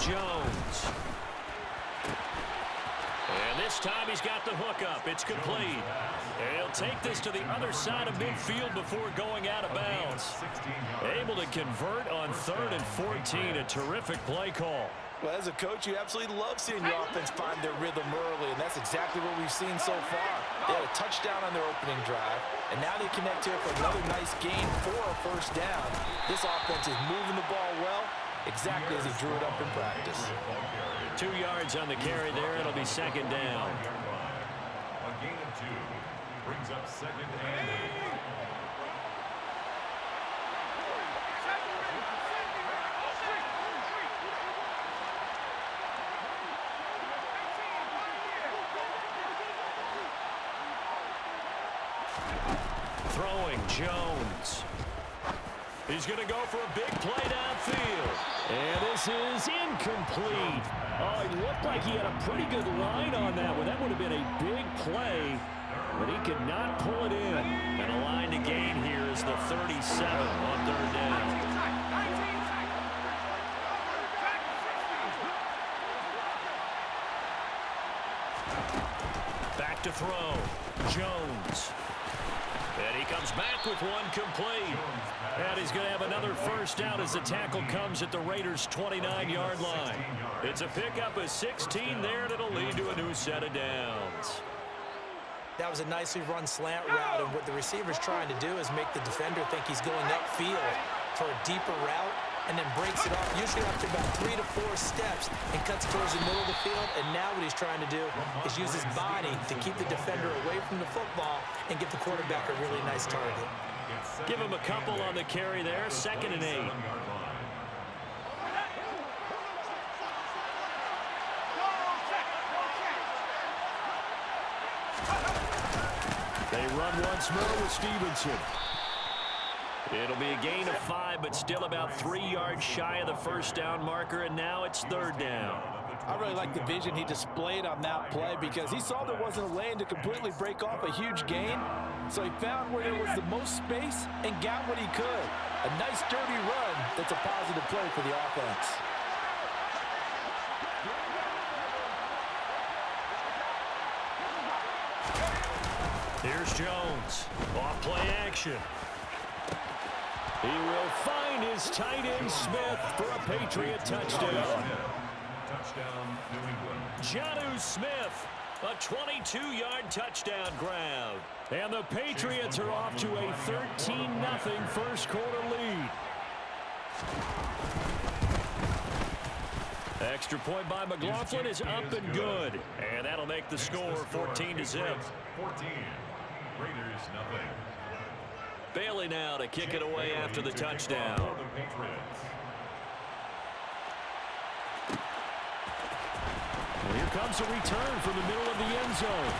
Jones. And this time he's got the hook up. It's complete. He'll take this to the other side of midfield before going out of bounds. Able to convert on 3rd and 14. A terrific play call. Well, as a coach, you absolutely love seeing your offense find their rhythm early, and that's exactly what we've seen so far. They had a touchdown on their opening drive, and now they connect here for another nice gain for a first down. This offense is moving the ball well, exactly as he drew it up in practice. 2 yards on the carry there. It'll be 2nd down. A gain of 2 brings up 2nd and 8. Throwing Jones. He's going to go for a big play downfield. And this is incomplete. Oh, it looked like he had a pretty good line on that one. That would have been a big play, but he could not pull it in. And a line to gain here is the 37 on 3rd down. Back to throw. Jones. And he comes back with one complete. And he's going to have another first down as the tackle comes at the Raiders' 29-yard line. It's a pickup of 16 there that'll lead to a new set of downs. That was a nicely run slant route, and what the receiver's trying to do is make the defender think he's going upfield for a deeper route, and then breaks it off, usually after about 3 to 4 steps, and cuts towards the middle of the field. And now what he's trying to do is use his body to keep the defender away from the football and give the quarterback a really nice target. Give him a couple on the carry there. 2nd and 8. They run once more with Stevenson. It'll be a gain of 5, but still about 3 yards shy of the first down marker, and now it's 3rd down. I really like the vision he displayed on that play because he saw there wasn't a lane to completely break off a huge gain, so he found where there was the most space and got what he could. A nice, dirty run that's a positive play for the offense. Here's Jones. Off play action. He will find his tight end Smith for a Patriot touchdown. Touchdown, New England. Jonnu Smith, a 22-yard touchdown grab. And the Patriots are off to a 13-0 first quarter lead. Extra point by McLaughlin is up and good. And that'll make the score 14-0. 14. Raiders, nothing. Bailey now to kick it away after the touchdown. Well, here comes a return from the middle of the end zone.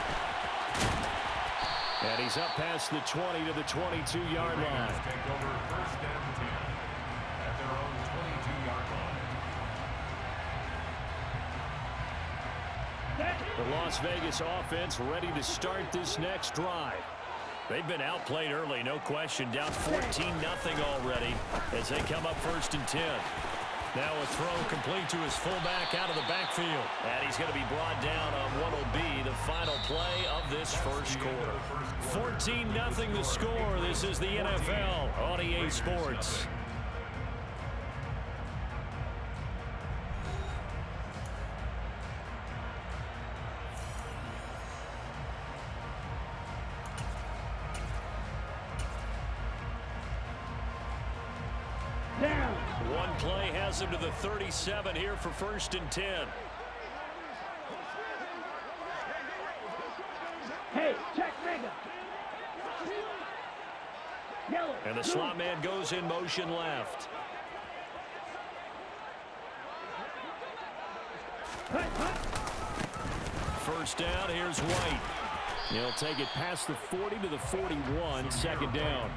And he's up past the 20 to the 22-yard line. Take over 1st and 10 at their own 22-yard line. The Las Vegas offense ready to start this next drive. They've been outplayed early, no question. Down 14-0 already as they come up 1st and 10. Now a throw complete to his fullback out of the backfield. And he's going to be brought down on what will be the final play of this first quarter. 14-0 the score. This is the NFL on EA Sports. One play has him to the 37 here for 1st and 10. Hey, check Mega. And the slot man goes in motion left. First down, here's White. He'll take it past the 40 to the 41, 2nd down.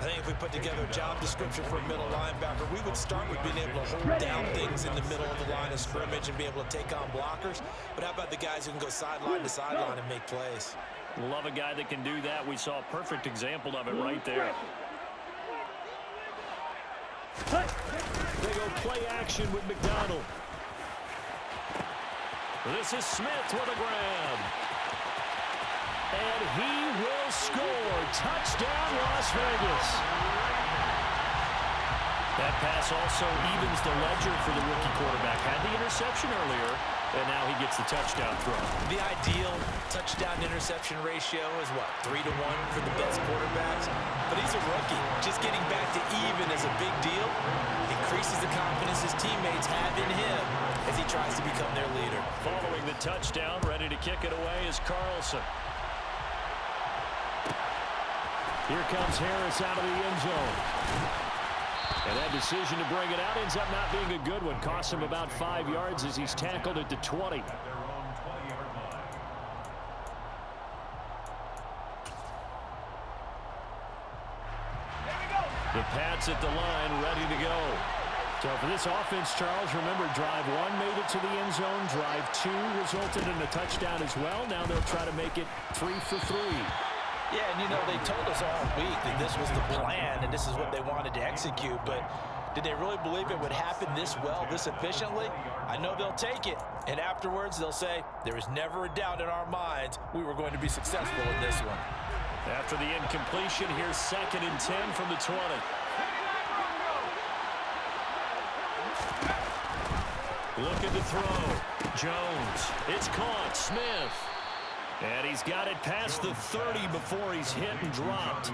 I think if we put together a job description for a middle linebacker, we would start with being able to hold down things in the middle of the line of scrimmage and be able to take on blockers. But how about the guys who can go sideline to sideline and make plays? Love a guy that can do that. We saw a perfect example of it right there. They go go play action with McDonald. This is Smith with a grab. And he will score. Touchdown, Las Vegas. That pass also evens the ledger for the rookie quarterback. Had the interception earlier, and now he gets the touchdown throw. The ideal touchdown-interception ratio is, what, 3-1 for the best quarterbacks? But he's a rookie. Just getting back to even is a big deal. Increases the confidence his teammates have in him as he tries to become their leader. Following the touchdown, ready to kick it away is Carlson. Here comes Harris out of the end zone. And that decision to bring it out ends up not being a good one. Costs him about 5 yards as he's tackled at the 20. The Pats at the line, ready to go. So for this offense, Charles, remember, drive 1 made it to the end zone. Drive 2 resulted in a touchdown as well. Now they'll try to make it 3 for 3. Yeah, and you know, they told us all week that this was the plan and this is what they wanted to execute, but did they really believe it would happen this well, this efficiently? I know they'll take it, and afterwards they'll say, there was never a doubt in our minds we were going to be successful in this one. After the incompletion, here's 2nd and 10 from the 20. Looking to throw. Jones. It's caught. Smith. And he's got it past the 30 before he's hit and dropped.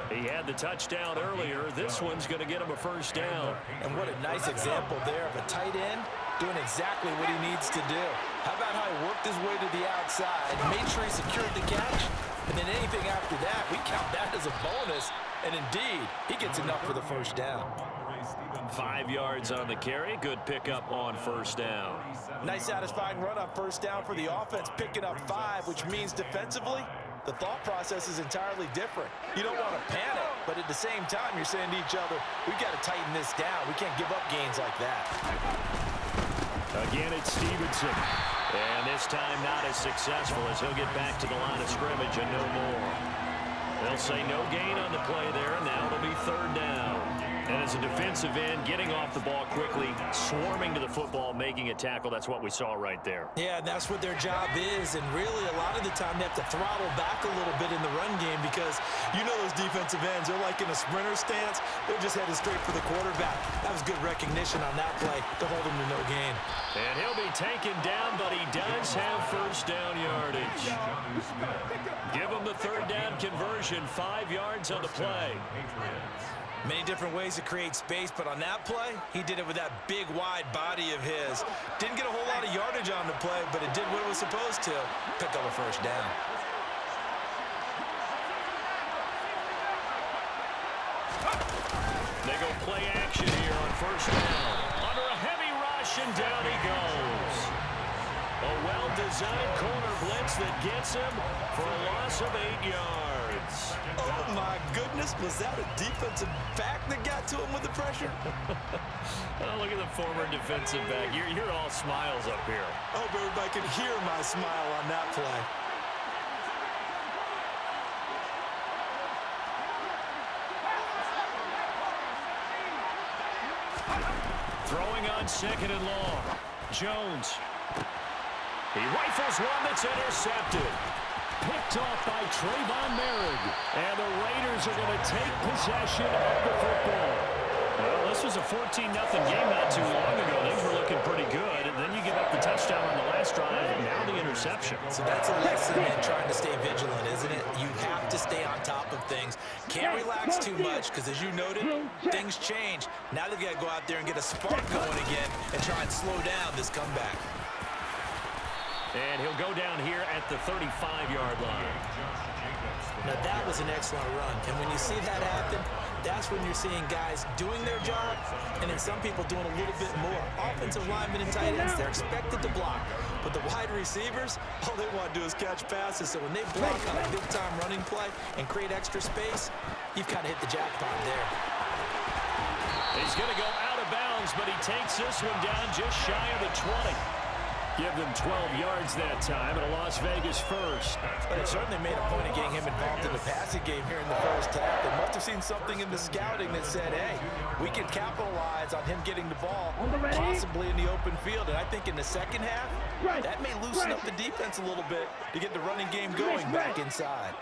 He had the touchdown earlier. This one's going to get him a first down. And what a nice example there of a tight end doing exactly what he needs to do. How about how he worked his way to the outside, made sure he secured the catch, and then anything after that, we count that as a bonus. And indeed, he gets enough for the first down. 5 yards on the carry. Good pickup on first down. Nice satisfying run on first down for the offense, picking up 5, which means defensively, the thought process is entirely different. You don't want to panic, but at the same time, you're saying to each other, we've got to tighten this down. We can't give up gains like that. Again, it's Stevenson. And this time not as successful as he'll get back to the line of scrimmage and no more. They'll say no gain on the play there, and now it'll be 3rd down. And as a defensive end, getting off the ball quickly, swarming to the football, making a tackle, that's what we saw right there. Yeah, that's what their job is, and really a lot of the time they have to throttle back a little bit in the run game because you know those defensive ends, they're like in a sprinter stance. They're just headed straight for the quarterback. That was good recognition on that play to hold him to no gain. And he'll be taken down, but he does have first down yardage. Give him the 3rd down conversion, 5 yards on the play. Many different ways to create space, but on that play, he did it with that big, wide body of his. Didn't get a whole lot of yardage on the play, but it did what it was supposed to. Pick up a first down. They go play action here on first down. Under a heavy rush, and down he goes. A well-designed corner blitz that gets him for a loss of 8 yards. Oh, my goodness. Was that a defensive back that got to him with the pressure? Oh, look at the former defensive back. You're all smiles up here. I hope everybody can hear my smile on that play. Throwing on 2nd and long. Jones. He rifles one that's intercepted. Picked off by Trayvon Merrick. And the Raiders are going to take possession of the football. Well, this was a 14-0 game not too long ago. Things were looking pretty good. And then you give up the touchdown on the last drive, and now the interception. So that's a lesson in trying to stay vigilant, isn't it? You have to stay on top of things. Can't relax too much because, as you noted, things change. Now they've got to go out there and get a spark going again and try and slow down this comeback. And he'll go down here at the 35-yard line. Now, that was an excellent run. And when you see that happen, that's when you're seeing guys doing their job and then some people doing a little bit more. Offensive linemen and tight ends, they're expected to block. But the wide receivers, all they want to do is catch passes. So when they block on a big-time running play and create extra space, you've kind of hit the jackpot there. He's going to go out of bounds, but he takes this one down just shy of the 20. Give them 12 yards that time and a Las Vegas first. But it certainly made a point of getting him involved in the passing game here in the first half. They must have seen something in the scouting that said, hey, we can capitalize on him getting the ball, possibly in the open field. And I think in the second half, that may loosen up the defense a little bit to get the running game going back inside.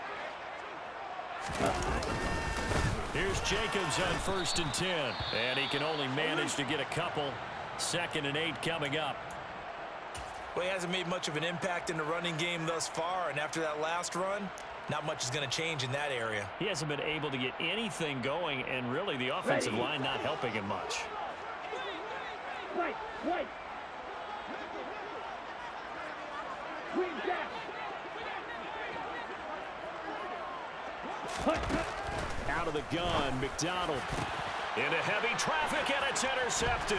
Here's Jacobs on 1st and 10. And he can only manage to get a couple. 2nd and 8 coming up. Well, he hasn't made much of an impact in the running game thus far, and after that last run, not much is going to change in that area. He hasn't been able to get anything going, and really the offensive line not helping him much. Wait. Green jack. Out of the gun, McDonald. Into heavy traffic, and it's intercepted.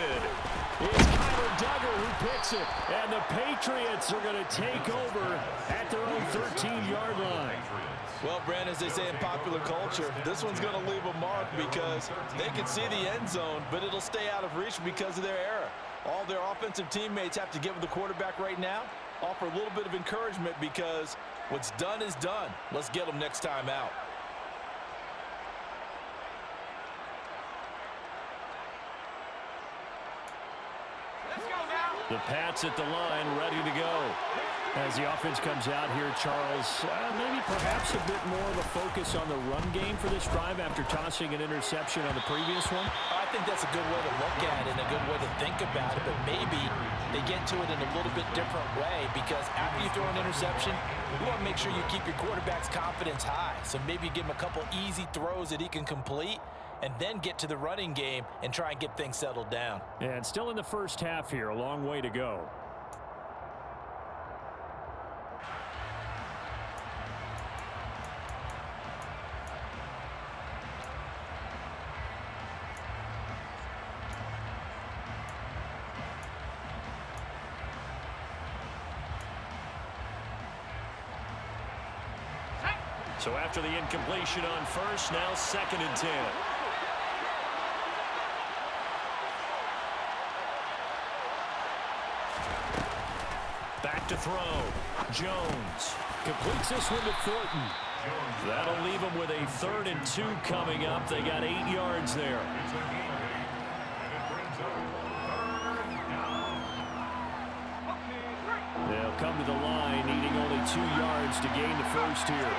It's Kyler Duggar who picks it, and the Patriots are going to take over at their own 13-yard line. Well, Brandon, as they say in popular culture, this one's going to leave a mark because they can see the end zone, but it'll stay out of reach because of their error. All their offensive teammates have to get with the quarterback right now, offer a little bit of encouragement because what's done is done. Let's get them next time out. The Pats at the line, ready to go. As the offense comes out here, Charles, maybe perhaps a bit more of a focus on the run game for this drive after tossing an interception on the previous one? I think that's a good way to look at it and a good way to think about it, but maybe they get to it in a little bit different way because after you throw an interception, you want to make sure you keep your quarterback's confidence high. So maybe give him a couple easy throws that he can complete and then get to the running game and try and get things settled down. And still in the first half here, a long way to go. So after the incompletion on first, now 2nd and 10. Back to throw. Jones completes this one to Thornton. That'll leave them with a 3rd and 2 coming up. They got 8 yards there. They'll come to the line, needing only 2 yards to gain the first here.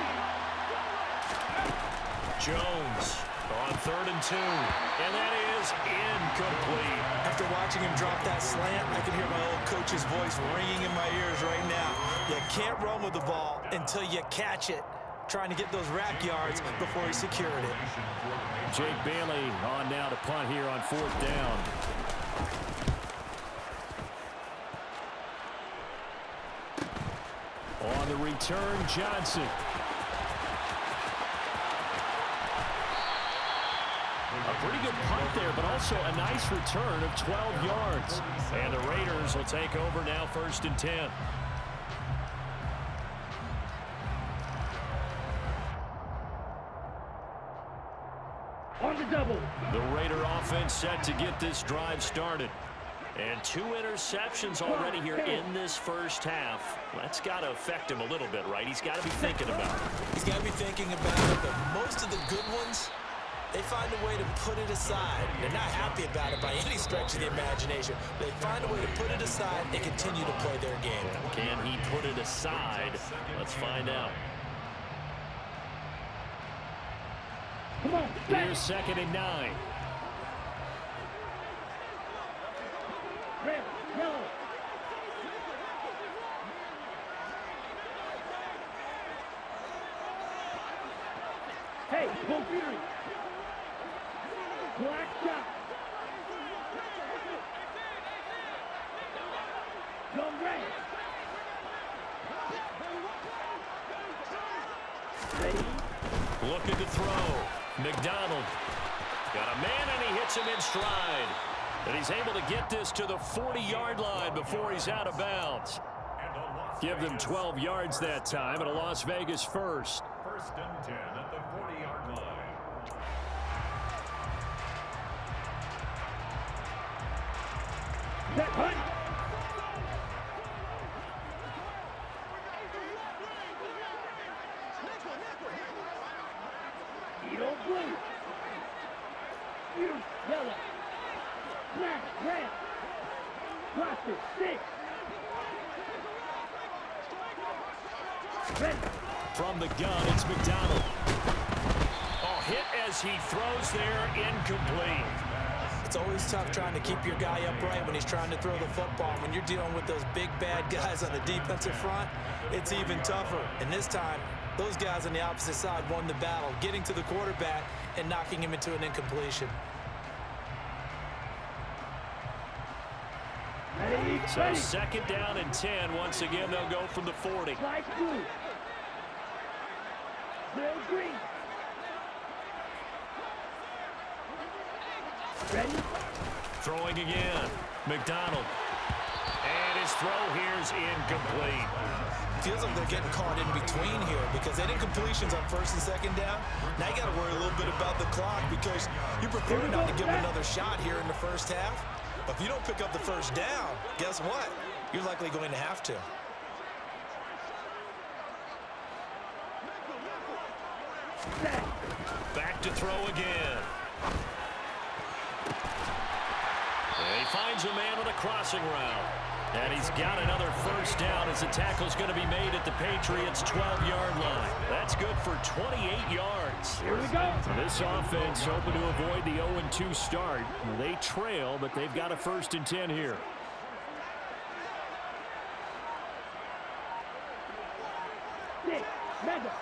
Jones on 3rd and 2, and that is incomplete. After watching him drop that slant, I can hear my old coach's voice ringing in my ears right now. You can't run with the ball until you catch it. Trying to get those rack yards before he secured it. Jake Bailey on now to punt here on 4th down. On the return, Johnson. A pretty good punt there, but also a nice return of 12 yards. And the Raiders will take over now 1st and 10. On the double. The Raider offense set to get this drive started. And 2 interceptions already here in this first half. That's got to affect him a little bit, right? He's got to be thinking about it. He's got to be thinking about it, but most of the good ones, they find a way to put it aside. They're not happy about it by any stretch of the imagination. They find a way to put it aside and continue to play their game. Can he put it aside? Let's find out. Come on. Here's 2nd and 9. Red, yellow. Hey, Bull Fury. Black shot. Young Ray. Looking to throw. McDonald. Got a man, and he hits him in stride. And he's able to get this to the 40-yard line before he's out of bounds. Give them 12 yards that time, and a Las Vegas first. 1st and 10 at the 40-yard line. Set punt. Grant. Watch it. 6. Ready. From the gun, it's McDonald. Oh, hit as he throws there, incomplete. It's always tough trying to keep your guy upright when he's trying to throw the football. When you're dealing with those big, bad guys on the defensive front, it's even tougher. And this time, those guys on the opposite side won the battle, getting to the quarterback and knocking him into an incompletion. Ready. So Ready. second down and 10. Once again, they'll go from the 40. Slide blue. Blue green. Ready. Throwing again. McDonald. And his throw here's incomplete. Feels like they're getting caught in between here because they did completions on first and second down. Now you got to worry a little bit about the clock because you prefer not to give them another shot here in the first half. But if you don't pick up the first down, guess what? You're likely going to have to. Set. Back to throw again. And he finds a man on a crossing route. And he's got another first down as the tackle's going to be made at the Patriots' 12-yard line. That's good for 28 yards. Here we go. This offense hoping to avoid the 0-2 start. They trail, but they've got a first and 10 here. Six. Mega.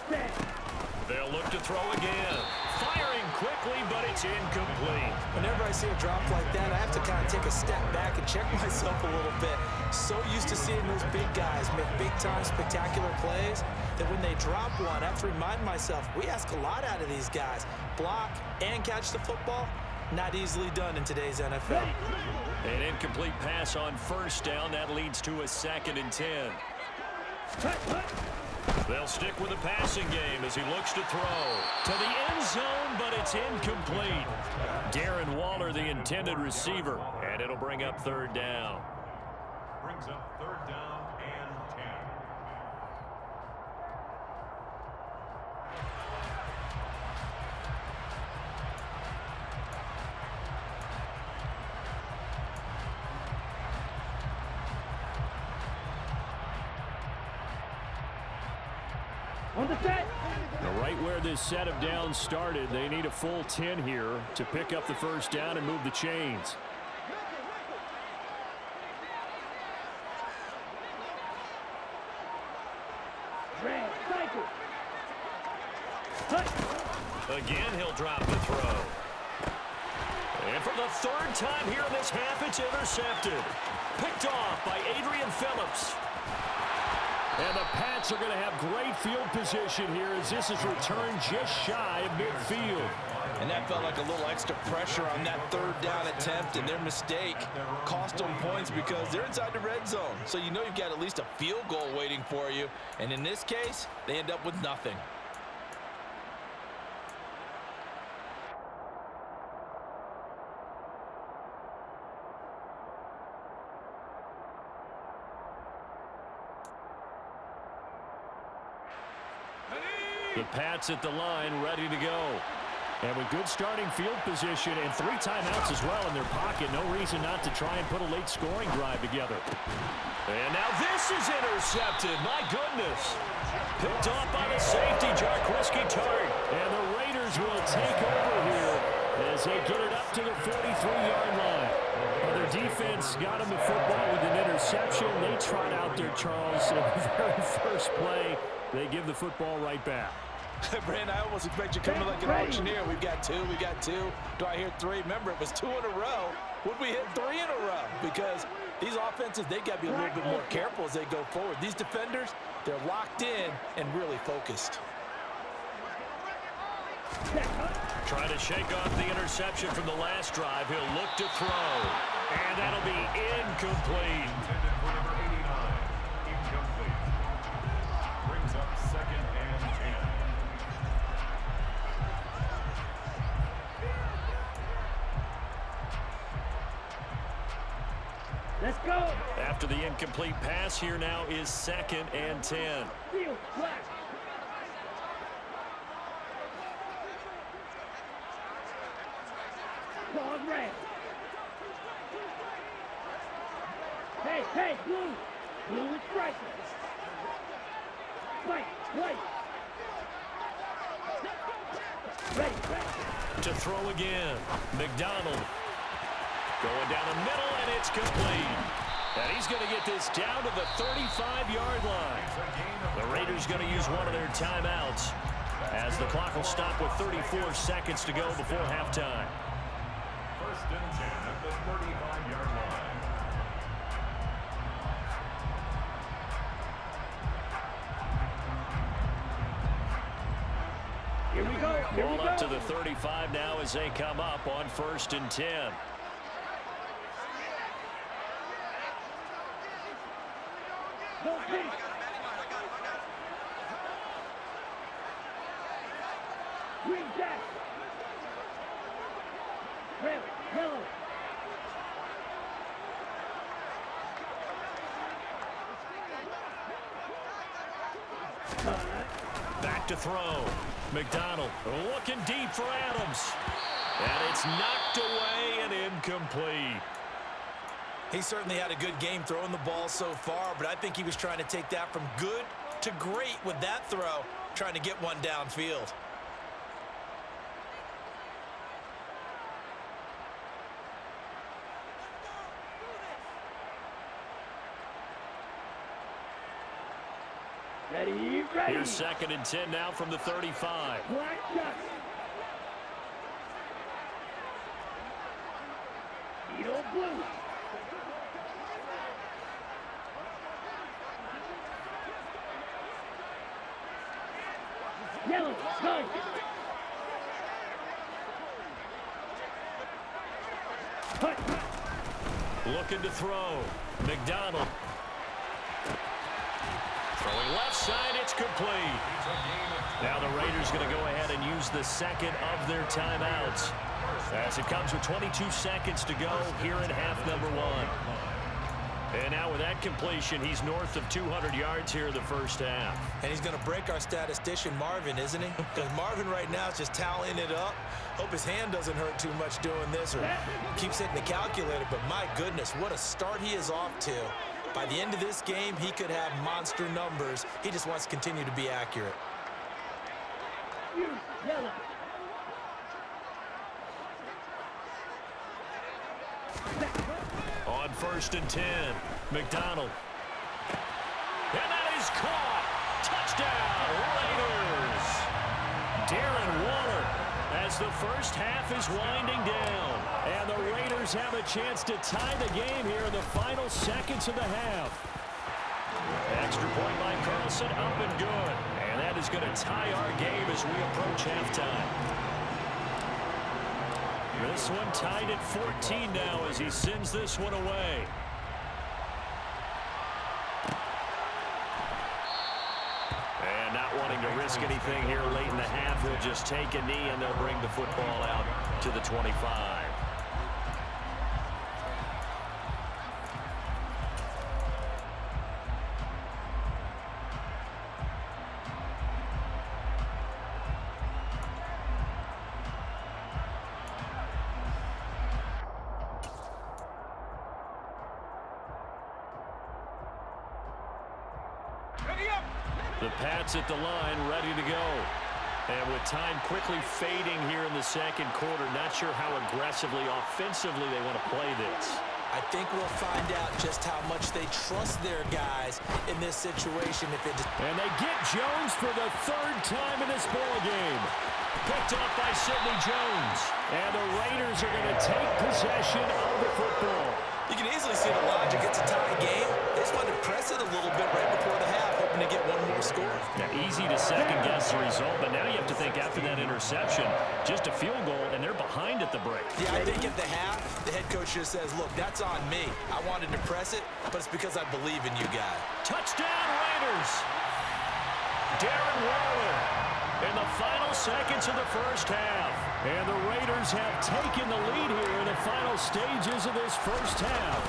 Set. They'll look to throw again. Firing quickly, but it's incomplete. Whenever I see a drop like that, I have to kind of take a step back and check myself a little bit. So used to seeing those big guys make big-time spectacular plays that when they drop one, I have to remind myself, we ask a lot out of these guys. Block and catch the football, not easily done in today's NFL. An incomplete pass on first down. That leads to a second and 10. Cut, cut. They'll stick with the passing game as he looks to throw. To the end zone, but it's incomplete. Darren Waller, the intended receiver. And it'll bring up third down. Brings up third down and 10. On the set. Right where this set of downs started, they need a full 10 here to pick up the first down and move the chains. Red. Cycle. Cut. Again, he'll drop the throw. And for the third time here in this half, it's intercepted. Picked off by Adrian Phillips. And the Pats are going to have great field position here as this is returned just shy of midfield. And that felt like a little extra pressure on that third down attempt, and their mistake cost them points because they're inside the red zone. So you know you've got at least a field goal waiting for you. And in this case, they end up with nothing. The Pats at the line, ready to go. And with good starting field position and 3 timeouts as well in their pocket, no reason not to try and put a late scoring drive together. And now this is intercepted. My goodness. Picked off by the safety, Jarquiski Tart. And the Raiders will take over here as they get it up to the 43-yard line. Well, their defense got them the football with an interception. They trot out there, Charles, in the very first play. They give the football right back. Brandon, I almost expect you coming like an auctioneer. We've got 2, we got 2. Do I hear 3? Remember, it was 2 in a row. Would we hit 3 in a row? Because these offenses, they got to be a little bit more careful as they go forward. These defenders, they're locked in and really focused. Trying to shake off the interception from the last drive. He'll look to throw. And that'll be incomplete. Intended for number 89. Incomplete. Brings up second and 10. Let's go. After the incomplete pass, here now is second and 10. Field. Black. Pause red. Hey, blue. Blue is striker. Fight, play. Ready. To throw again. McDonald. Going down the middle, and it's complete. And he's going to get this down to the 35-yard line. The Raiders going to use one of their timeouts as the clock will stop with 34 seconds to go before halftime. First and 10 at the 35-yard line. Here we go. Ball up to the 35 now as they come up on 1st and 10. Go pitch. Green jack. Red, yellow. Back to throw. McDonald looking deep for Adams. And it's knocked away and incomplete. He certainly had a good game throwing the ball so far, but I think he was trying to take that from good to great with that throw, trying to get one downfield. Ready. Here's 2nd and 10 now from the 35. Black shot. Edo blue. Yellow, go. Cut. Looking to throw. McDonald. Throwing left side, it's complete. Now the Raiders going to go ahead and use the second of their timeouts as it comes with 22 seconds to go here in half number 1. And now with that completion, he's north of 200 yards here in the first half. And he's going to break our statistician Marvin, isn't he? Because Marvin right now is just tallying it up. Hope his hand doesn't hurt too much doing this or keeps hitting the calculator. But my goodness, what a start he is off to. By the end of this game, he could have monster numbers. He just wants to continue to be accurate. Yellow. On 1st and 10, McDonald. And that is caught. Touchdown, Raiders. Darren Waller as the first half is winding down. And the Raiders have a chance to tie the game here in the final seconds of the half. Extra point by Carlson, up and good. And that is going to tie our game as we approach halftime. This one tied at 14 now as he sends this one away. And not wanting to risk anything here late in the half, he'll just take a knee and they'll bring the football out to the 25. The Pats at the line, ready to go. And with time quickly fading here in the second quarter, not sure how aggressively, offensively they want to play this. I think we'll find out just how much they trust their guys in this situation. And they get Jones for the 3rd time in this ball game. Picked off by Sidney Jones. And the Raiders are going to take possession of the football. You can easily see the logic. It's a tie game. They just wanted to press it a little bit right before the half, hoping to get one more score. Now, easy to second-guess the result, but now you have to think after that interception, just a field goal, and they're behind at the break. Yeah, I think at the half, the head coach just says, look, that's on me. I wanted to press it, but it's because I believe in you guys. Touchdown, Raiders! Darren Waller in the final seconds of the first half. And the Raiders have taken the lead here in the final stages of this first half.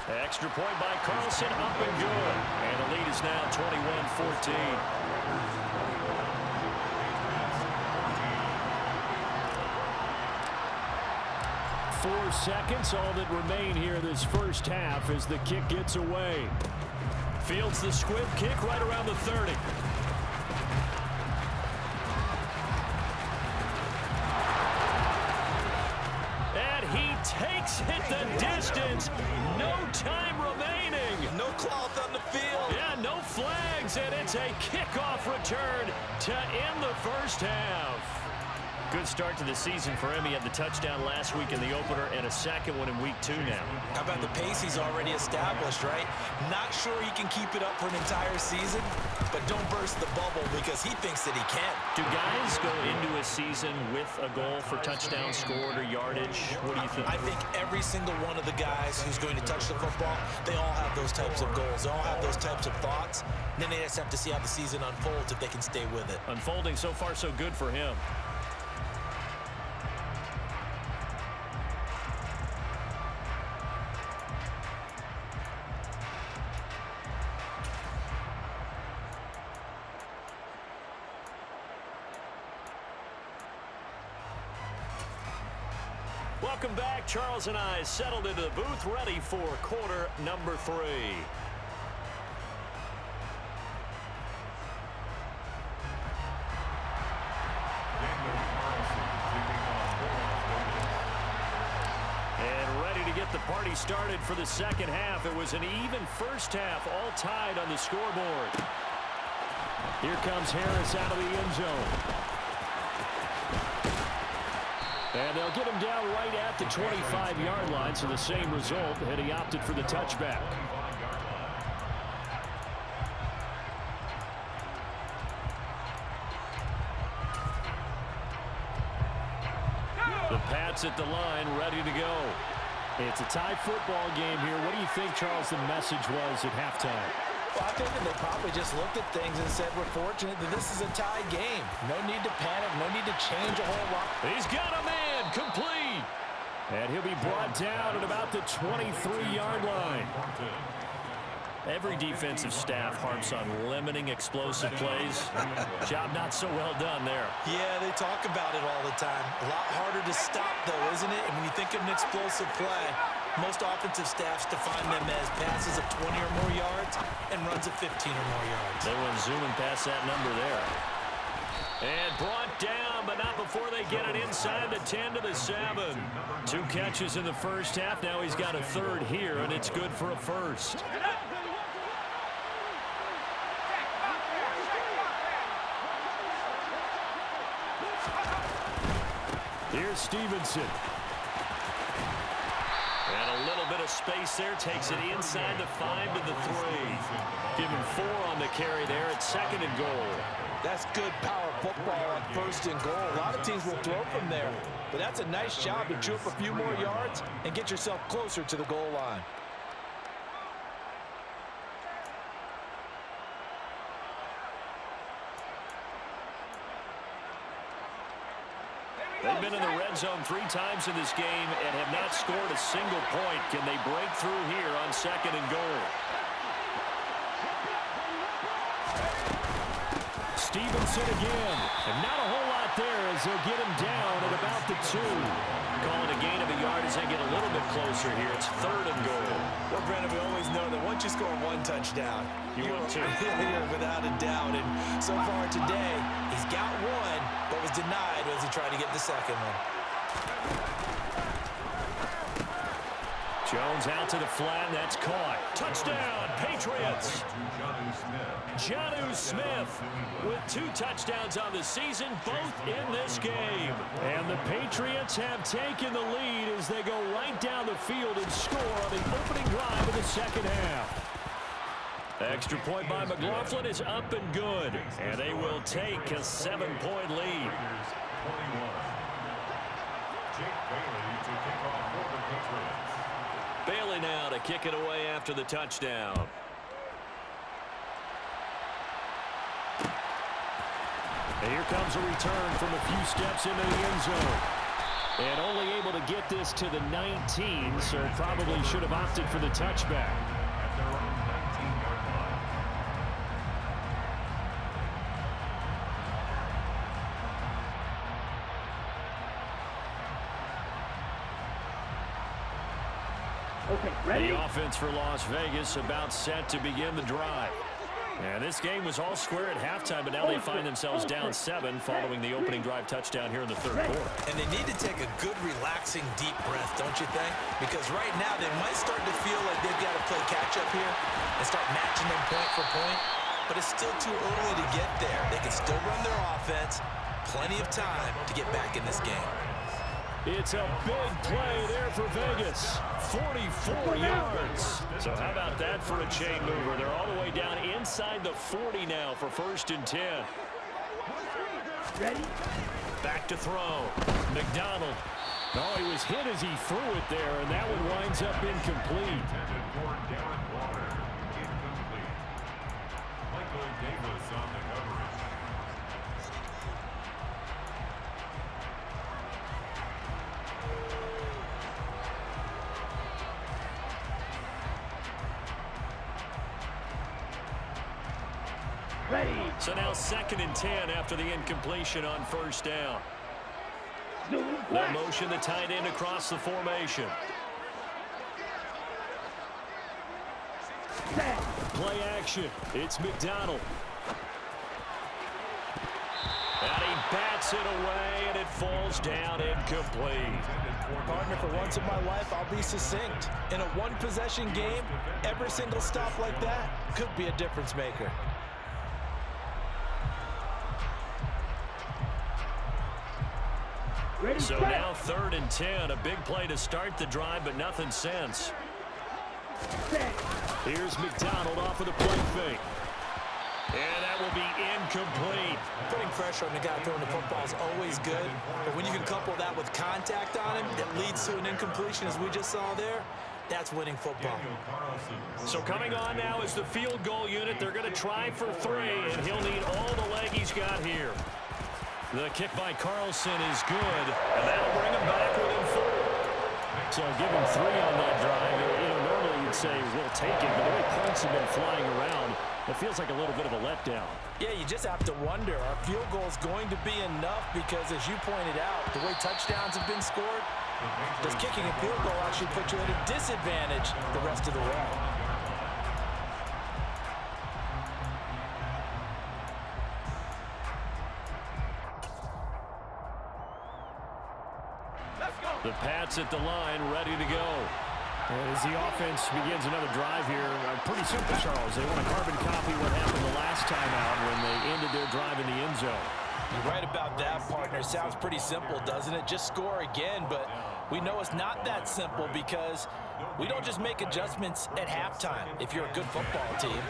Extra point by Carlson, up and good. And the lead is now 21-14. 4 seconds, all that remain here this first half as the kick gets away. Fields the squib kick right around the 30. And he takes it the distance. No time remaining. No cloth on the field. Yeah, no flags, and it's a kickoff return to end the first half. Good start to the season for him. He had the touchdown last week in the opener and a second one in week 2 now. How about the pace he's already established, right? Not sure he can keep it up for an entire season, but don't burst the bubble because he thinks that he can. Do guys go into a season with a goal for touchdown scored or yardage? What do you think? I think every single one of the guys who's going to touch the football, they all have those types of goals. They all have those types of thoughts. And then they just have to see how the season unfolds if they can stay with it. Unfolding so far so good for him. Welcome back. Charles and I settled into the booth, ready for quarter number 3. And ready to get the party started for the second half. It was an even first half, all tied on the scoreboard. Here comes Harris out of the end zone. And they'll get him down right at the 25-yard line, so the same result, and he opted for the touchback. The Pats at the line, ready to go. It's a tie football game here. What do you think, Charles, the message was at halftime? Well, I think that they probably just looked at things and said, we're fortunate that this is a tie game. No need to panic. No need to change a whole lot. He's got a man complete. And he'll be brought down at about the 23-yard line. Every defensive staff harps on limiting explosive plays. Job not so well done there. Yeah, they talk about it all the time. A lot harder to stop, though, isn't it? And when you think of an explosive play, most offensive staffs define them as passes of 20 or more yards and runs of 15 or more yards. They went zooming past that number there. And brought down, but not before they get it inside the 10 to the 7. 2 catches in the first half. Now he's got a third here, and it's good for a first. Here's Stevenson. And a little bit of space there. Takes it inside the 5 to the 3. Give him 4 on the carry there at 2nd and goal. That's good power football on 1st and goal. A lot of teams will throw from there. But that's a nice job to chew up a few more yards and get yourself closer to the goal line. They've been in the red zone 3 times in this game and have not scored a single point. Can they break through here on 2nd and goal? Stevenson again. And not a whole lot there as they'll get him down at about the 2. Calling a gain of a yard as they get a little bit closer here. It's 3rd and goal. Well, Brandon, we always know that once you score 1 touchdown, You want 2. You're without a doubt. And so far today, he's got 1, but was denied as he tried to get the 2nd one. Jones out to the flat. That's caught. Touchdown, Patriots. Jonnu Smith with 2 touchdowns on the season, both in this game. And the Patriots have taken the lead as they go right down the field and score on the opening drive of the second half. Extra point by McLaughlin is up and good, and they will take a 7-point lead. Bailey now to kick it away after the touchdown. And here comes a return from a few steps into the end zone. And only able to get this to the 19, so probably should have opted for the touchback. Okay, ready? The offense for Las Vegas about set to begin the drive. And this game was all square at halftime, but now they find themselves down 7 following the opening drive touchdown here in the third quarter. And they need to take a good, relaxing, deep breath, don't you think? Because right now they might start to feel like they've got to play catch-up here and start matching them point for point. But it's still too early to get there. They can still run their offense. Plenty of time to get back in this game. It's a big play there for Vegas. 44 yards. So how about that for a chain mover? They're all the way down inside the 40 now for 1st and 10. Ready? Back to throw. McDonald. Oh, he was hit as he threw it there, and that one winds up incomplete. Davis on the coverage. Ready? So now 2nd and 10 after the incompletion on 1st down. Zoom No flash. motion, the tight end across the formation. Set. Play action. It's McDonald. And he bats it away, and it falls down incomplete. Partner, for once in my life, I'll be succinct. In a one-possession game, every single stop like that could be a difference maker. Ready? So set. now 3rd and 10. A big play to start the drive, but nothing since. Set. Here's McDonald off of the play fake. And that will be incomplete. Putting pressure on the guy throwing the football is always good, but when you can couple that with contact on him that leads to an incompletion, as we just saw there, that's winning football. So coming on now is the field goal unit. They're going to try for 3, and he'll need all the leg he's got here. The kick by Carlson is good, and that'll bring him back within 4. So give him 3 on that drive. You know, normally you'd say we'll take it, but the way points have been flying around, it feels like a little bit of a letdown. Yeah, you just have to wonder, are field goals going to be enough? Because as you pointed out, the way touchdowns have been scored, does kicking a field goal actually put you at a disadvantage the rest of the way? The Pats at the line, ready to go. As the offense begins another drive here, pretty simple, Charles. They want to carbon copy what happened the last time out when they ended their drive in the end zone. You're right about that, partner. Sounds pretty simple, doesn't it? Just score again, but we know it's not that simple because we don't just make adjustments at halftime. If you're a good football team,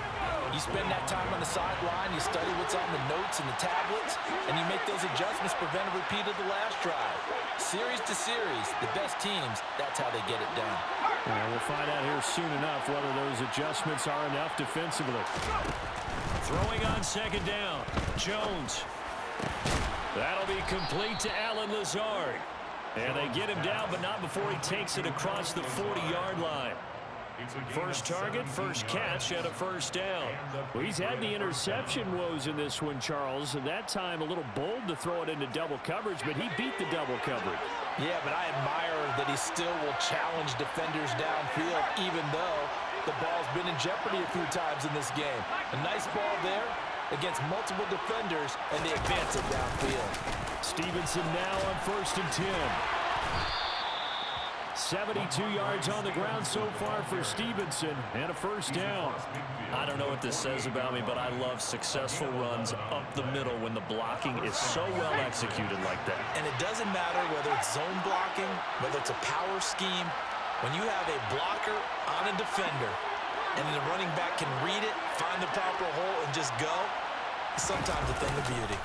you spend that time on the sideline, you study what's on the notes and the tablets, and you make those adjustments, prevent a repeat of the last drive. Series to series, the best teams, that's how they get it done. And we'll find out here soon enough whether those adjustments are enough defensively. Throwing on 2nd down, Jones. That'll be complete to Allen Lazard. And they get him down, but not before he takes it across the 40-yard line. First target, first catch, and a 1st down. Well, he's had the interception woes in this one, Charles. And that time a little bold to throw it into double coverage, but he beat the double coverage. Yeah, but I admire that he still will challenge defenders downfield, even though the ball's been in jeopardy a few times in this game. A nice ball there against multiple defenders, and they advance it downfield. Stevenson now on 1st and 10. 72 yards on the ground so far for Stevenson, and a 1st down. I don't know what this says about me, but I love successful runs up the middle when the blocking is so well executed like that. And it doesn't matter whether it's zone blocking, whether it's a power scheme. When you have a blocker on a defender, and the running back can read it, find the proper hole, and just go, it's sometimes a thing of beauty.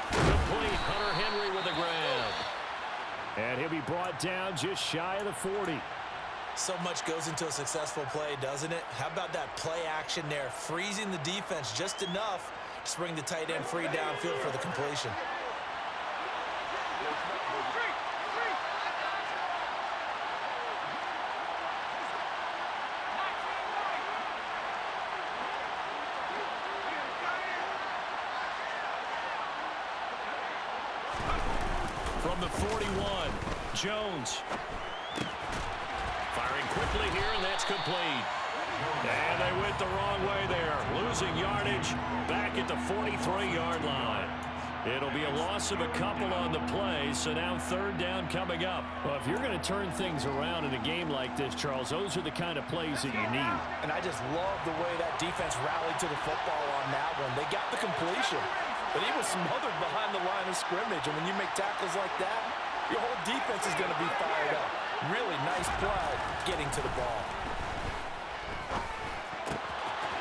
Complete. Hunter Henry with a grab. And he'll be brought down just shy of the 40. So much goes into a successful play, doesn't it? How about that play action there, freezing the defense just enough to bring the tight end free downfield for the completion. From the 41, Jones. Firing quickly here, and that's complete. And they went the wrong way there. Losing yardage back at the 43-yard line. It'll be a loss of a couple on the play, so now third down coming up. Well, if you're going to turn things around in a game like this, Charles, those are the kind of plays that you need. And I just love the way that defense rallied to the football on that one. They got the completion, but he was smothered behind the line of scrimmage. And when you make tackles like that, your whole defense is going to be fired up. Really nice play getting to the ball.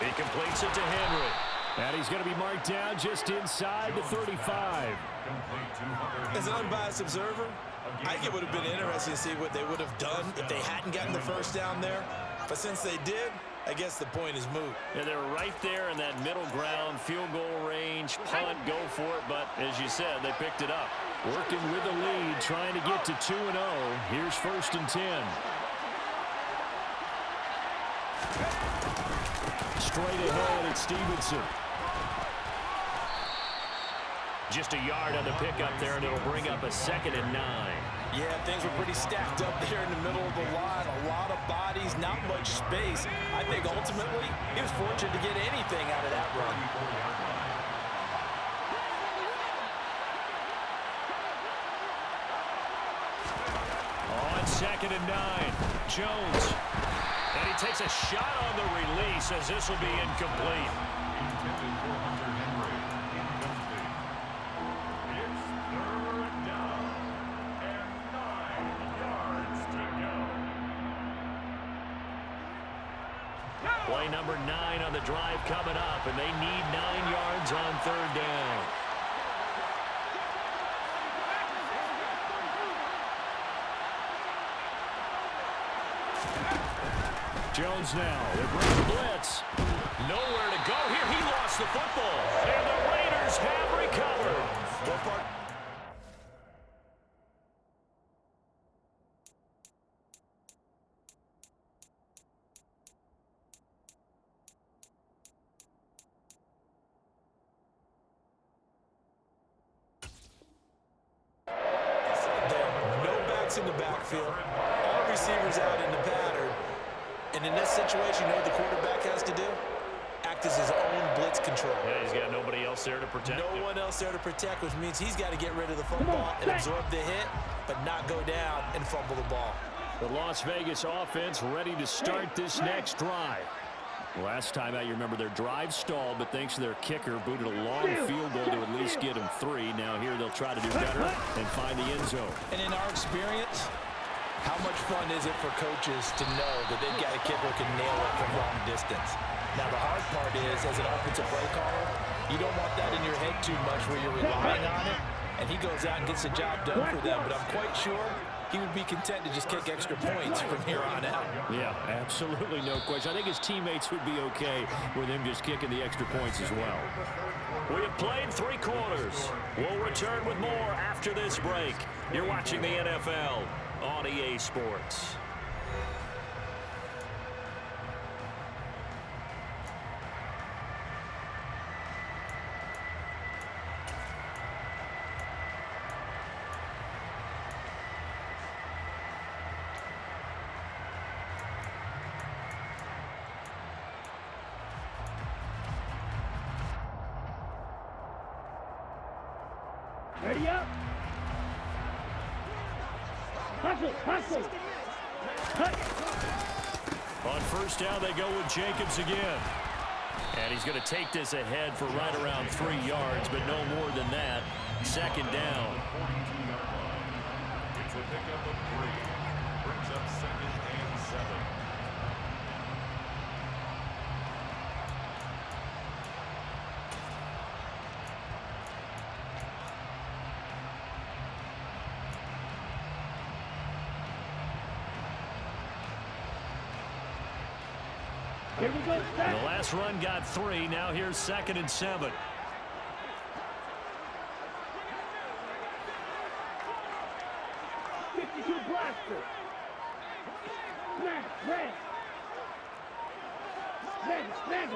He completes it to Henry. And he's going to be marked down just inside the 35. As an unbiased observer, I think it would have been interesting to see what they would have done if they hadn't gotten the first down there. But since they did, I guess the point is moot. Yeah, they were right there in that middle ground, field goal range, punt, go for it. But as you said, they picked it up. Working with the lead, trying to get to 2-0. Here's 1st and 10. Straight ahead at Stevenson. Just a yard on the pickup there, and it'll bring up a 2nd and 9. Yeah, things were pretty stacked up there in the middle of the line. A lot of bodies, not much space. I think ultimately he was fortunate to get anything out of that run. On 2nd and 9, Jones. And he takes a shot on the release as this will be incomplete. Intended for Hunter Henry. Incomplete. It's third down and 9 yards to go. Play number 9 on the drive coming up, and they need 9 yards on third down. Jones now, they bring the blitz. Nowhere to go here. He lost the football. And the Raiders have recovered. No backs in the backfield. All receivers out in the pattern. And in this situation, you know what the quarterback has to do? Act as his own blitz control. Yeah, he's got nobody else there to protect him. No one else there to protect, which means he's got to get rid of the football and absorb the hit, but not go down and fumble the ball. The Las Vegas offense ready to start this next drive. Last time out, you remember their drive stalled, but thanks to their kicker, booted a long field goal to at least get them 3. Now here they'll try to do better and find the end zone. And in our experience, how much fun is it for coaches to know that they've got a kicker who can nail it from long distance? Now, the hard part is, as an offensive play caller, you don't want that in your head too much where you're relying on it, and he goes out and gets the job done for them. But I'm quite sure he would be content to just kick extra points from here on out. Yeah, absolutely no question. I think his teammates would be okay with him just kicking the extra points as well. We have played 3 quarters. We'll return with more after this break. You're watching the NFL on EA Sports. Ready up. Hustle, hustle. Cut. On first down, they go with Jacobs again. And he's going to take this ahead for right around 3 yards, but no more than that. 2nd down. It's a pickup of 3. Brings up 2nd and 7. Here we go. The last run got 3. Now here's 2nd and 7. Blaster. Smash, smash. Smash, smash.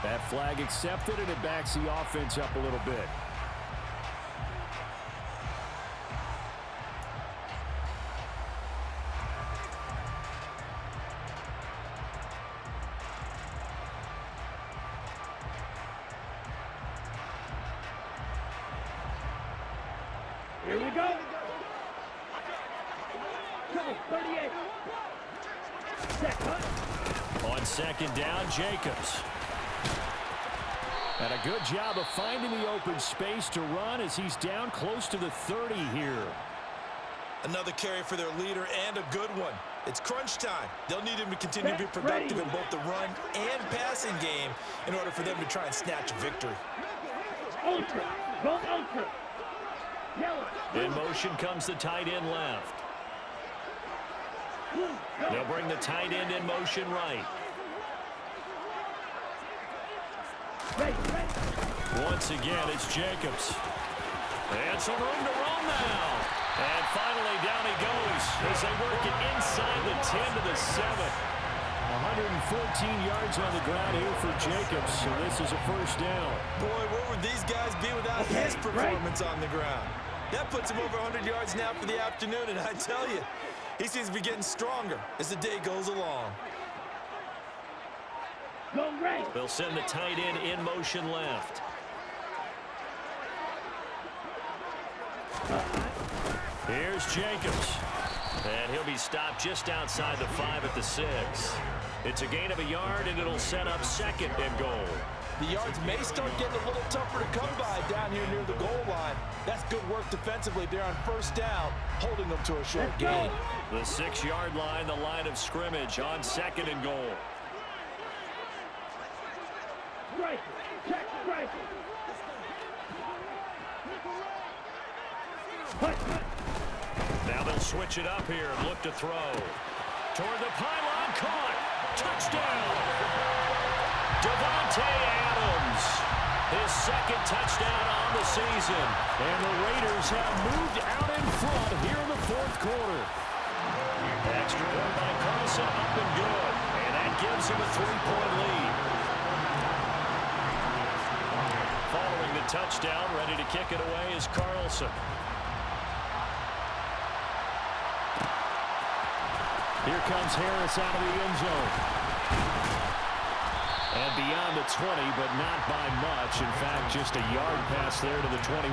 That flag accepted, and it backs the offense up a little bit. Here we go. Come on, 38. Set, cut. On second down, Jacobs. And a good job of finding the open space to run as he's down close to the 30 here. Another carry for their leader and a good one. It's crunch time. They'll need him to continue to be productive in both the run and passing game in order for them to try and snatch a victory. Ultra. Go ultra. Yellow. In motion comes the tight end left. They'll bring the tight end in motion right. Once again, it's Jacobs. And some room to run now. And finally, down he goes as they work it inside the 10 to the 7. 114 yards on the ground here for Jacobs, so this is a first down. Boy, where would these guys be without his performance on the ground? That puts him over 100 yards now for the afternoon, and I tell you, he seems to be getting stronger as the day goes along. Go right. They'll send the tight end in motion left. Here's Jacobs. And he'll be stopped just outside the 5 at the 6. It's a gain of a yard, and it'll set up second and goal. The yards may start getting a little tougher to come by down here near the goal line. That's good work defensively there on first down, holding them to a short gain. The 6-yard line, the line of scrimmage on second and goal. Strike. Check strike. Now they'll switch it up here and look to throw. Toward the pylon, caught. Touchdown. Davante Adams. His second touchdown on the season. And the Raiders have moved out in front here in the fourth quarter. Extra point by Carlson, up and good. And that gives him a 3-point lead. Following the touchdown, ready to kick it away is Carlson. Here comes Harris out of the end zone. And beyond the 20, but not by much. In fact, just a yard pass there to the 21.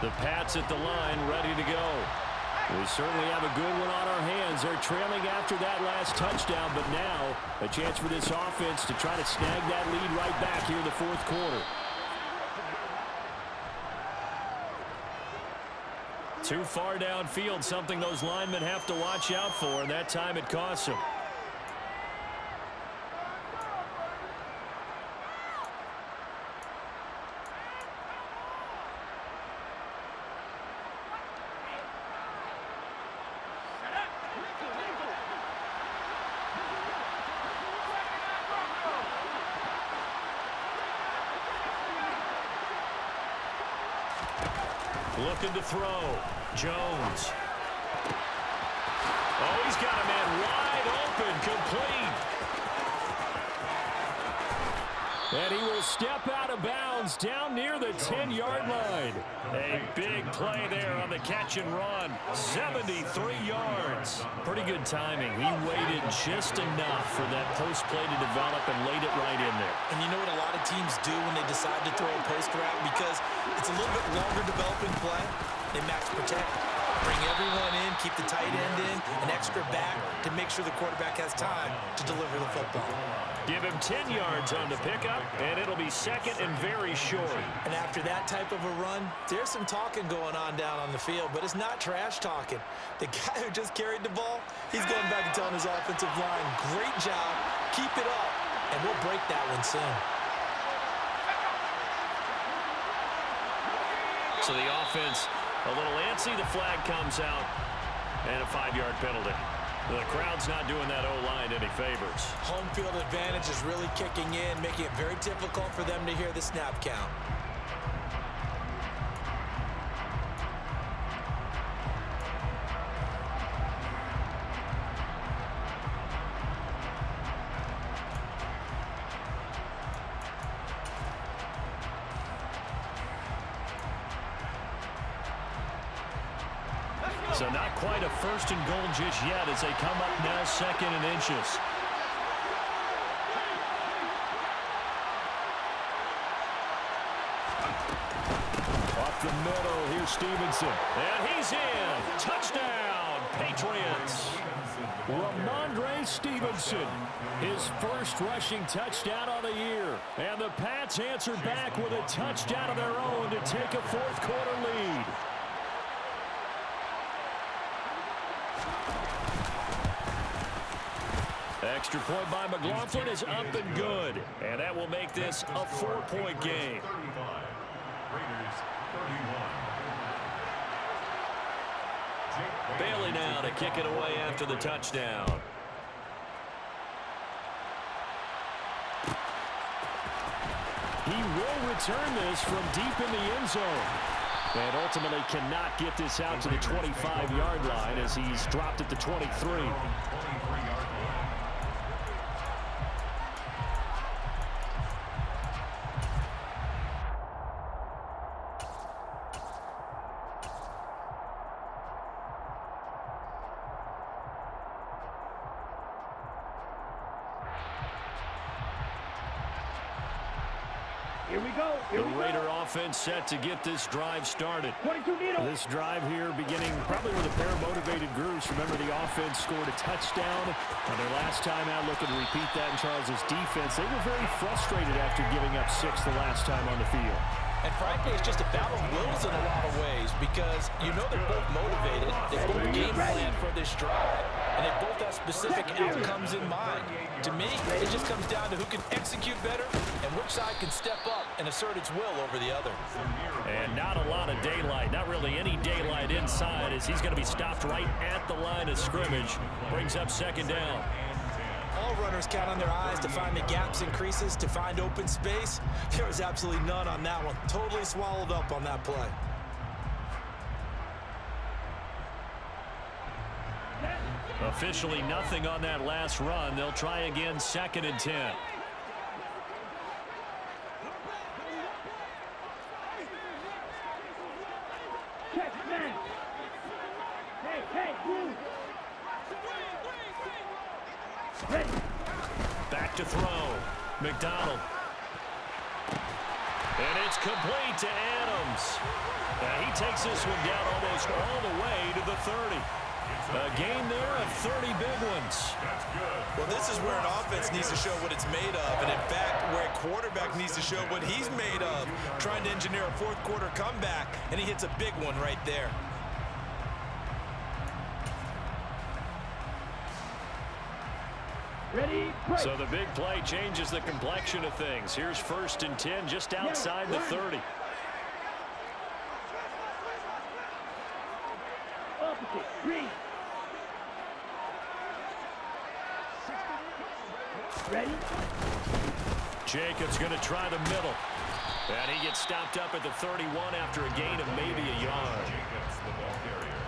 The Pats at the line, ready to go. We certainly have a good one on our hands. They're trailing after that last touchdown, but now a chance for this offense to try to snag that lead right back here in the fourth quarter. Too far downfield, something those linemen have to watch out for, and that time it costs them. Looking to throw. Jones. Oh, he's got a man wide open, complete. And he will step out of bounds down near the 10-yard line. A big play there on the catch and run. 73 yards. Pretty good timing. He waited just enough for that post play to develop and laid it right in there. And you know what a lot of teams do when they decide to throw a post route? Because it's a little bit longer developing play. They max protect, bring everyone in, keep the tight end in, an extra back to make sure the quarterback has time to deliver the football. Give him 10 yards on the pickup, and it'll be second and very short. And after that type of a run, there's some talking going on down on the field, but it's not trash talking. The guy who just carried the ball, he's going back and telling his offensive line, great job, keep it up, and we'll break that one soon. So the offense a little antsy, the flag comes out, and a 5-yard penalty. The crowd's not doing that O-line any favors. Home field advantage is really kicking in, making it very difficult for them to hear the snap count. So not quite a first and goal just yet as they come up now 2nd and inches. Off the middle, here's Stevenson. And he's in. Touchdown, Patriots. Ramondre Stevenson, his first rushing touchdown of the year. And the Pats answer back with a touchdown of their own to take a 4th quarter lead. Extra point by McLaughlin is up and good. And that will make this a 4-point game. 35. Raiders 31. Bailey now to kick it away after the touchdown. He will return this from deep in the end zone. And ultimately cannot get this out to the 25-yard line as he's dropped at the 23. 23-yard line. Here we go. The Raider offense set to get this drive started. 22 needle. This drive here beginning probably with a pair of motivated groups. Remember, the offense scored a touchdown on their last time out. Looking to repeat that in Charles's defense. They were very frustrated after giving up 6 the last time on the field. And frankly, it's just a battle of wills in a lot of ways because you know they're both motivated. They both game plan for this drive, and they both have specific outcomes in mind. To me, it just comes down to who can execute better and which side can step up and assert its will over the other. And not a lot of daylight, not really any daylight inside as he's going to be stopped right at the line of scrimmage. Brings up 2nd down. All runners count on their eyes to find the gaps and creases, to find open space. There was absolutely none on that one. Totally swallowed up on that play. Officially nothing on that last run. They'll try again 2nd and 10. Check, man. Hey, blue. Ready. Back to throw. McDonald. And it's complete to Adams. He takes this one down almost all the way to the 30. A gain there of 30 big ones. That's good. Well, this is where an offense needs to show what it's made of, and in fact, where a quarterback needs to show what he's made of, trying to engineer a 4th quarter comeback, and he hits a big one right there. Ready, break. So the big play changes the complexion of things. Here's 1st and 10 just outside the 30. Opposite, green. Ready? Jacobs going to try the middle. And he gets stopped up at the 31 after a gain of maybe a yard. Jacobs, the ball carrier.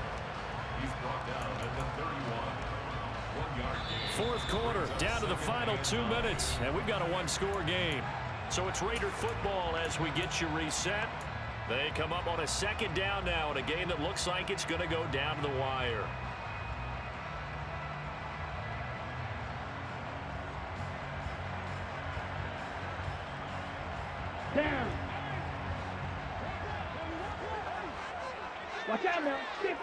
He's brought down at the 31. 1-yard gain. 4th quarter, down to the final 2 minutes, and we've got a 1-score game. So it's Raider football as we get you reset. They come up on a 2nd down now in a game that looks like it's going to go down to the wire. Down. Watch out now. 50,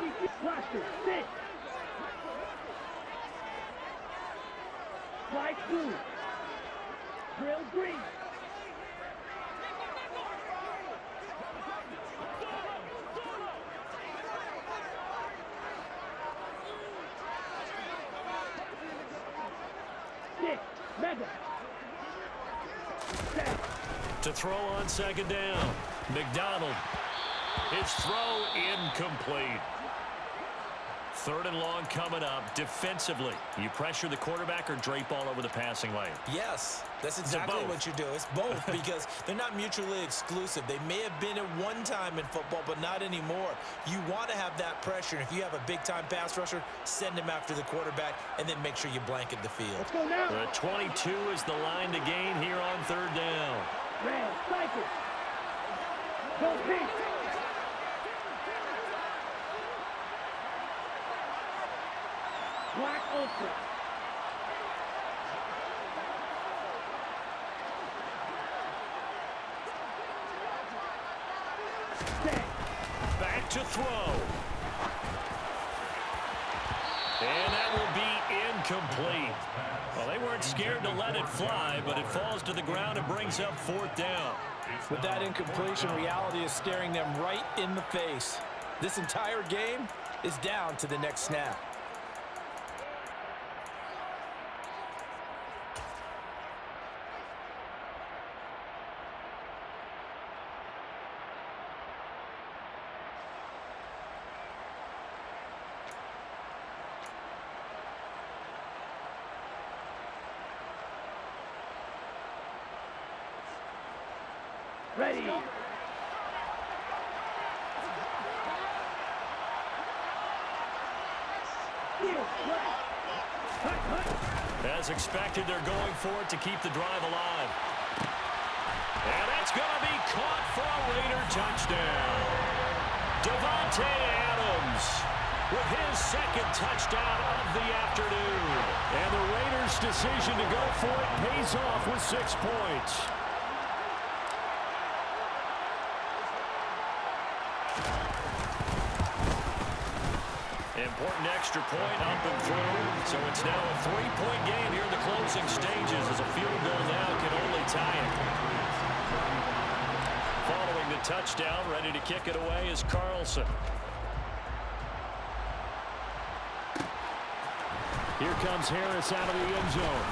blaster, 6. Flight blue. Drill green. Mega. To throw on 2nd down. McDonald. His throw incomplete. 3rd and long coming up. Defensively, you pressure the quarterback or drape all over the passing lane? Yes, that's exactly what you do. It's both because they're not mutually exclusive. They may have been at one time in football, but not anymore. You want to have that pressure. If you have a big-time pass rusher, send him after the quarterback, and then make sure you blanket the field. Let's go now. The 22 is the line to gain here on 3rd down. Red, cycle. Go pink. Black Ultra. Set. Back to throw. And that will be incomplete. Well, they weren't scared to let it fly, but it falls to the ground and brings up 4th down. With that incompletion, reality is staring them right in the face. This entire game is down to the next snap. Ready. As expected, they're going for it to keep the drive alive. And that's going to be caught for a Raider touchdown. Davante Adams with his 2nd touchdown of the afternoon. And the Raiders' decision to go for it pays off with 6 points. Important extra point up and through. So it's now a 3-point game here in the closing stages as a field goal now can only tie it. Following the touchdown, ready to kick it away is Carlson. Here comes Harris out of the end zone.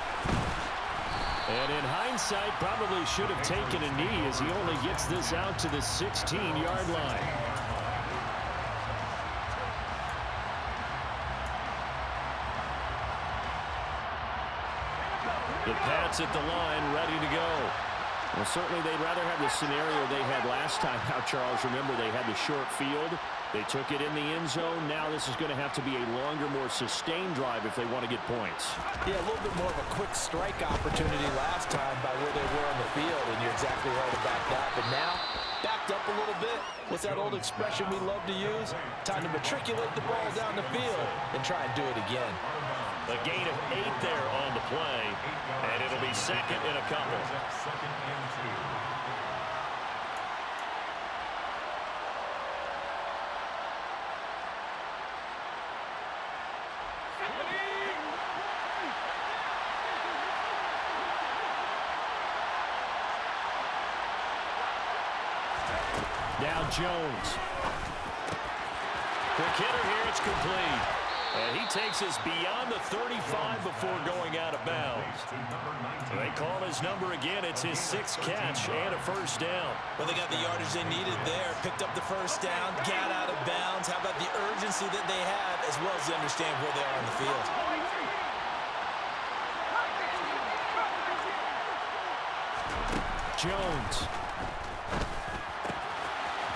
And in hindsight, probably should have taken a knee as he only gets this out to the 16-yard line. The Pats at the line, ready to go. Well, certainly they'd rather have the scenario they had last time out, Charles. Remember, they had the short field. They took it in the end zone. Now this is going to have to be a longer, more sustained drive if they want to get points. Yeah, a little bit more of a quick strike opportunity last time by where they were on the field, and you're exactly right about that. But now, backed up a little bit. What's that old expression we love to use? Time to matriculate the ball down the field and try and do it again. A gain of 8 there on the play, and it'll be 2nd and a couple. Now Jones. Quick hitter here, it's complete. And he takes us beyond the 35 before going out of bounds. They call his number again. It's his 6th catch and a 1st down. Well, they got the yardage they needed there. Picked up the 1st down, got out of bounds. How about the urgency that they have, as well as they understand where they are on the field? Jones.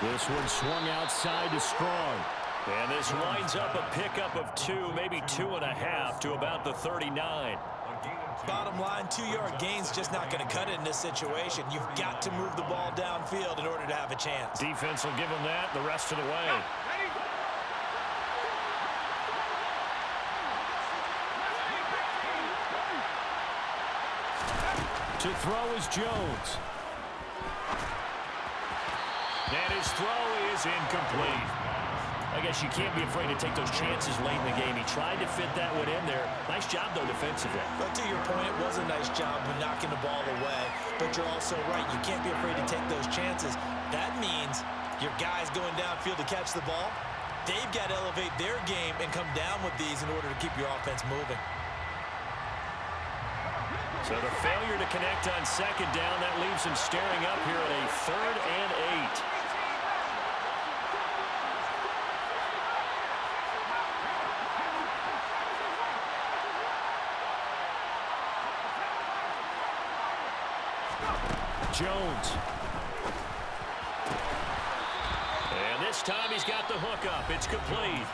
This one swung outside to Strong. And this winds up a pickup of 2, maybe 2.5 to about the 39. Bottom line, 2-yard gain's just not going to cut it in this situation. You've got to move the ball downfield in order to have a chance. Defense will give them that the rest of the way. To throw is Jones. And his throw is incomplete. I guess you can't be afraid to take those chances late in the game. He tried to fit that one in there. Nice job, though, defensively. But to your point, it was a nice job of knocking the ball away. But you're also right. You can't be afraid to take those chances. That means your guys going downfield to catch the ball, they've got to elevate their game and come down with these in order to keep your offense moving. So the failure to connect on 2nd down, that leaves him staring up here at a 3rd and 8. Jones. And this time he's got the hook up. It's complete.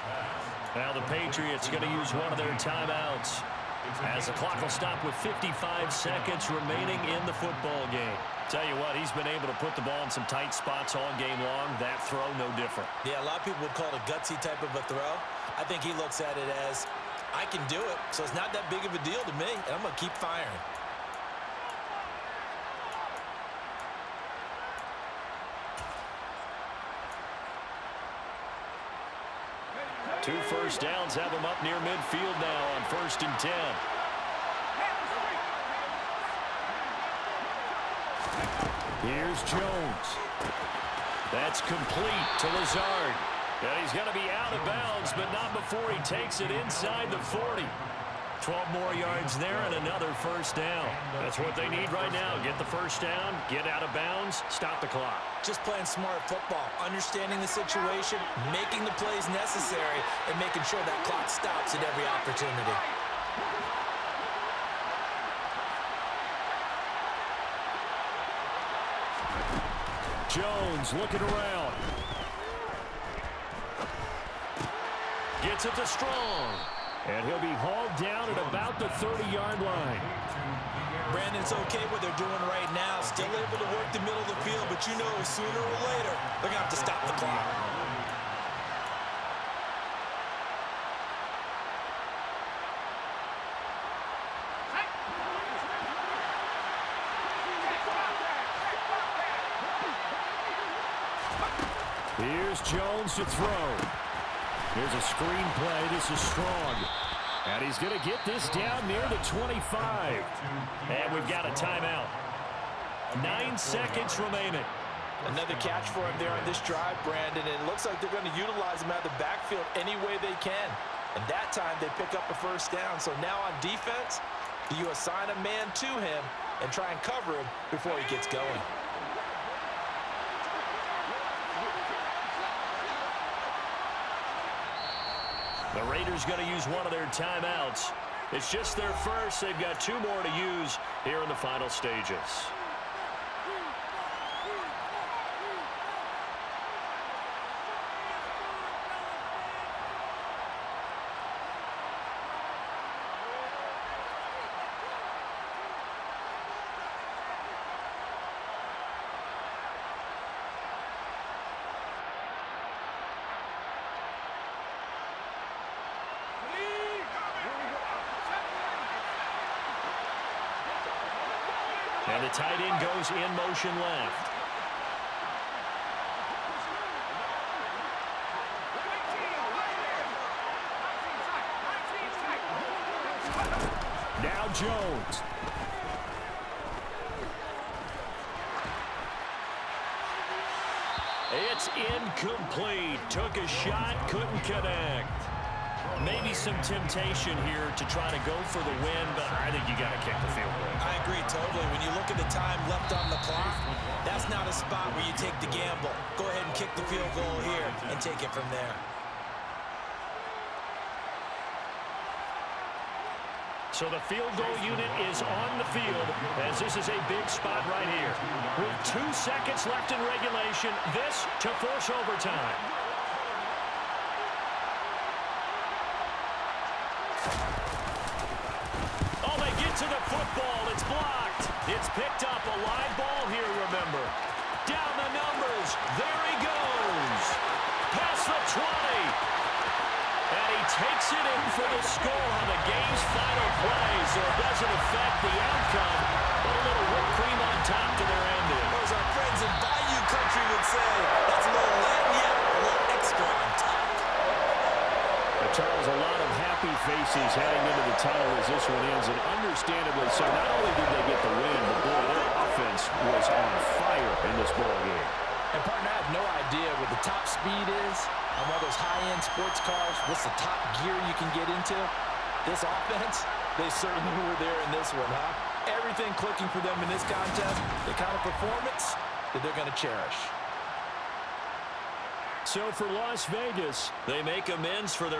Now the Patriots going to use one of their timeouts. as the clock will stop with 55 seconds remaining in the football game. Tell you what, he's been able to put the ball in some tight spots all game long. That throw, no different. Yeah, a lot of people would call it a gutsy type of a throw. I think he looks at it as, I can do it, so it's not that big of a deal to me, and I'm going to keep firing. Two first downs have him up near midfield now on 1st and 10. Here's Jones. That's complete to Lazard. And he's going to be out of bounds, but not before he takes it inside the 40. 12 more yards there and another first down. That's what they need right now. Get the first down, get out of bounds, stop the clock. Just playing smart football, understanding the situation, making the plays necessary, and making sure that clock stops at every opportunity. Jones looking around. Gets it to Strong. And he'll be hauled down at about the 30-yard line. Brandon, it's okay what they're doing right now. Still able to work the middle of the field, but you know sooner or later, they're going to have to stop the clock. Here's Jones to throw. Here's a screen play. This is Strong. And he's going to get this down near the 25. And we've got a timeout. 9 seconds remaining. Another catch for him there on this drive, Brandon, and it looks like they're going to utilize him out of the backfield any way they can. And that time they pick up a first down. So now on defense, do you assign a man to him and try and cover him before he gets going? The Raiders going to use one of their timeouts. It's just their first. They've got 2 more to use here in the final stages. And the tight end goes in motion left. Now Jones. It's incomplete. Took a shot, couldn't connect. Maybe some temptation here to try to go for the win, but I think you got to kick the field goal. I agree totally. When you look at the time left on the clock, that's not a spot where you take the gamble. Go ahead and kick the field goal here and take it from there. So the field goal unit is on the field as this is a big spot right here. With 2 seconds left in regulation, this to force overtime. Oh, they get to the football. It's blocked. It's picked up. A live ball here, remember. Down the numbers. There he goes. Past the 20. And he takes it in for the score on the game's final play, so it doesn't affect the outcome, but a little whipped cream on top to their ending. As our friends in Bayou Country would say, that's a little lagniappe, a little extra on top. Charles, a lot of happy faces heading into the tunnel as this one ends, and understandably so. Not only did they get the win, but boy, their offense was on fire in this ball game. And partner, I have no idea what the top speed is on one of those high-end sports cars. What's the top gear you can get into? This offense, they certainly were there in this one, huh? Everything clicking for them in this contest, the kind of performance that they're going to cherish. So for Las Vegas, they make amends for their